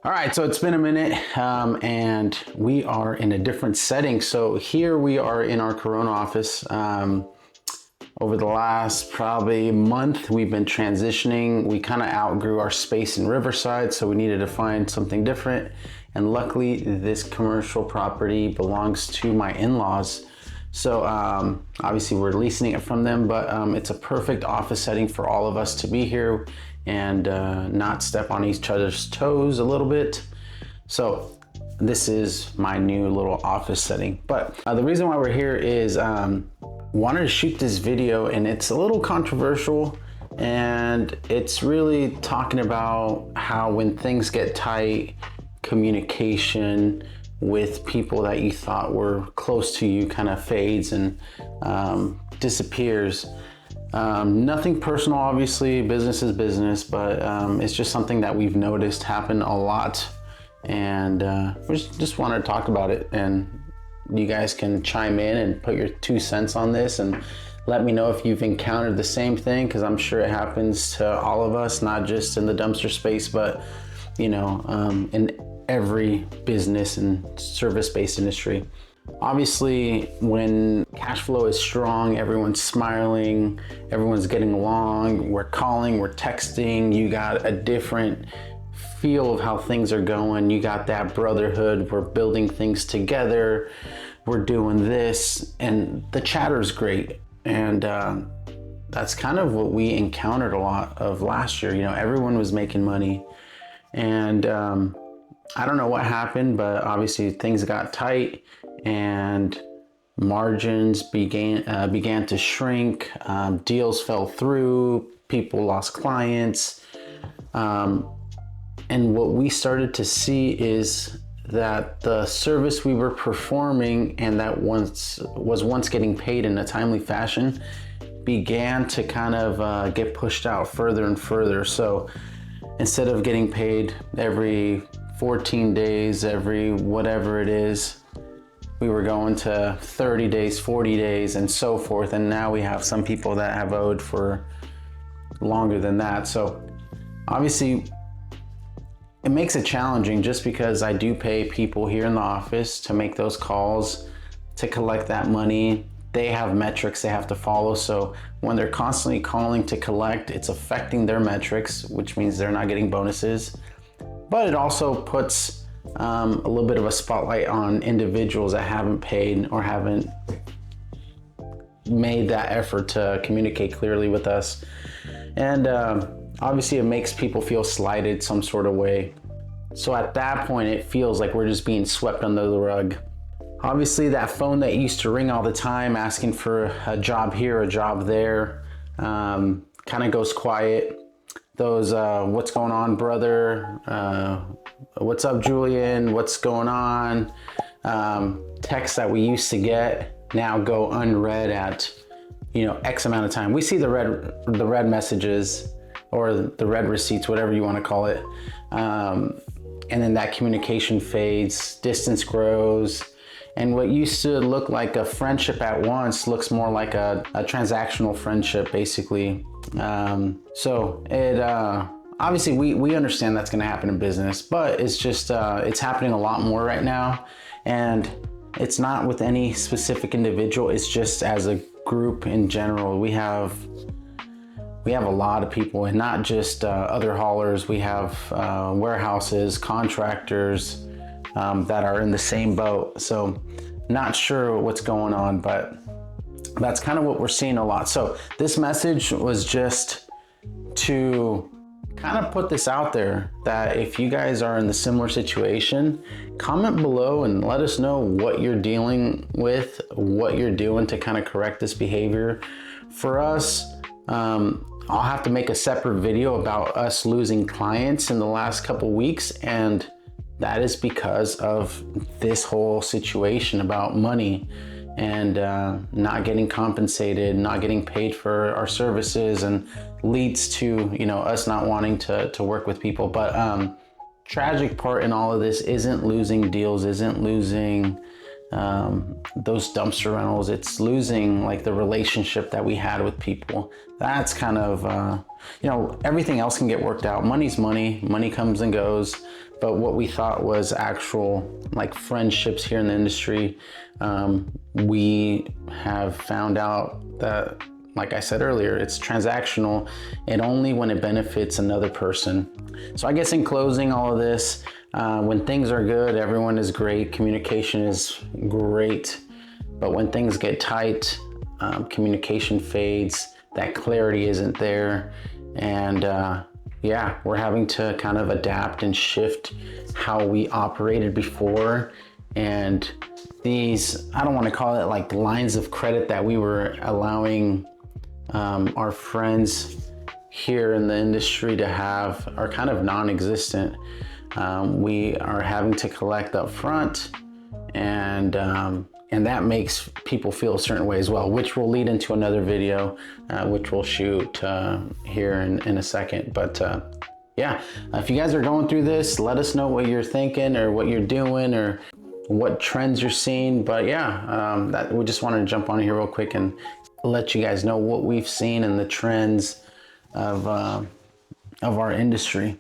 All right, so it's been a minute and we are in a different setting. So here we are in our Corona office. Over the last probably month, we've been transitioning. We kind of outgrew our space in Riverside, so we needed to find something different. And luckily, this commercial property belongs to my in-laws. So obviously we're leasing it from them, but it's a perfect office setting for all of us to be here and not step on each other's toes a little bit. So this is my new little office setting. But the reason why we're here is wanted to shoot this video, and it's a little controversial, and it's really talking about how when things get tight, communication with people that you thought were close to you kind of fades and disappears. Nothing personal, obviously, business is business, but it's just something that we've noticed happen a lot, and we just wanted to talk about it, and you guys can chime in and put your 2 cents on this and let me know if you've encountered the same thing, because I'm sure it happens to all of us, not just in the dumpster space, but you know, in every business and service-based industry. Obviously, when cash flow is strong, everyone's smiling, everyone's getting along, we're calling, we're texting, you got a different feel of how things are going. You got that brotherhood, we're building things together, we're doing this, and the chatter's great. And that's kind of what we encountered a lot of last year. You know, everyone was making money, and I don't know what happened, but obviously things got tight and margins began to shrink, deals fell through, people lost clients. And what we started to see is that the service we were performing and that was once getting paid in a timely fashion began to kind of get pushed out further and further. So instead of getting paid every 14 days, every whatever it is, we were going to 30 days, 40 days, and so forth. And now we have some people that have owed for longer than that. So obviously it makes it challenging, just because I do pay people here in the office to make those calls, to collect that money. They have metrics they have to follow. So when they're constantly calling to collect, it's affecting their metrics, which means they're not getting bonuses. But it also puts a little bit of a spotlight on individuals that haven't paid or haven't made that effort to communicate clearly with us. And obviously it makes people feel slighted some sort of way. So at that point, it feels like we're just being swept under the rug. Obviously that phone that used to ring all the time asking for a job here, a job there, kind of goes quiet. Those what's going on, brother, what's up, Julian, what's going on, texts that we used to get now go unread at, you know, X amount of time. We see the red messages or the red receipts, whatever you want to call it, and then that communication fades, distance grows, and what used to look like a friendship at once looks more like a transactional friendship, basically. So it obviously we understand that's going to happen in business, but it's just it's happening a lot more right now, and it's not with any specific individual. It's just as a group in general. We have a lot of people, and not just other haulers. We have warehouses, contractors that are in the same boat. So not sure what's going on, but that's kind of what we're seeing a lot. So this message was just to kind of put this out there, that if you guys are in the similar situation, comment below and let us know what you're dealing with, what you're doing to kind of correct this behavior. For us, I'll have to make a separate video about us losing clients in the last couple weeks, and that is because of this whole situation about money and not getting compensated, not getting paid for our services, and leads to, you know, us not wanting to work with people. But tragic part in all of this isn't losing deals, isn't losing those dumpster rentals. It's losing like the relationship that we had with people. That's kind of, you know, everything else can get worked out. Money's money, money comes and goes, but what we thought was actual like friendships here in the industry, we have found out that, like I said earlier, it's transactional and only when it benefits another person. So I guess in closing all of this, when things are good, everyone is great, communication is great. But when things get tight, communication fades, that clarity isn't there. And yeah, we're having to kind of adapt and shift how we operated before. And these, I don't want to call it like lines of credit that we were allowing our friends here in the industry to have are kind of non-existent. We are having to collect up front, and that makes people feel a certain way as well, which will lead into another video, which we'll shoot here in a second. But yeah, if you guys are going through this, let us know what you're thinking or what you're doing or what trends you're seeing. But yeah, that we just wanted to jump on here real quick and let you guys know what we've seen and the trends of our industry.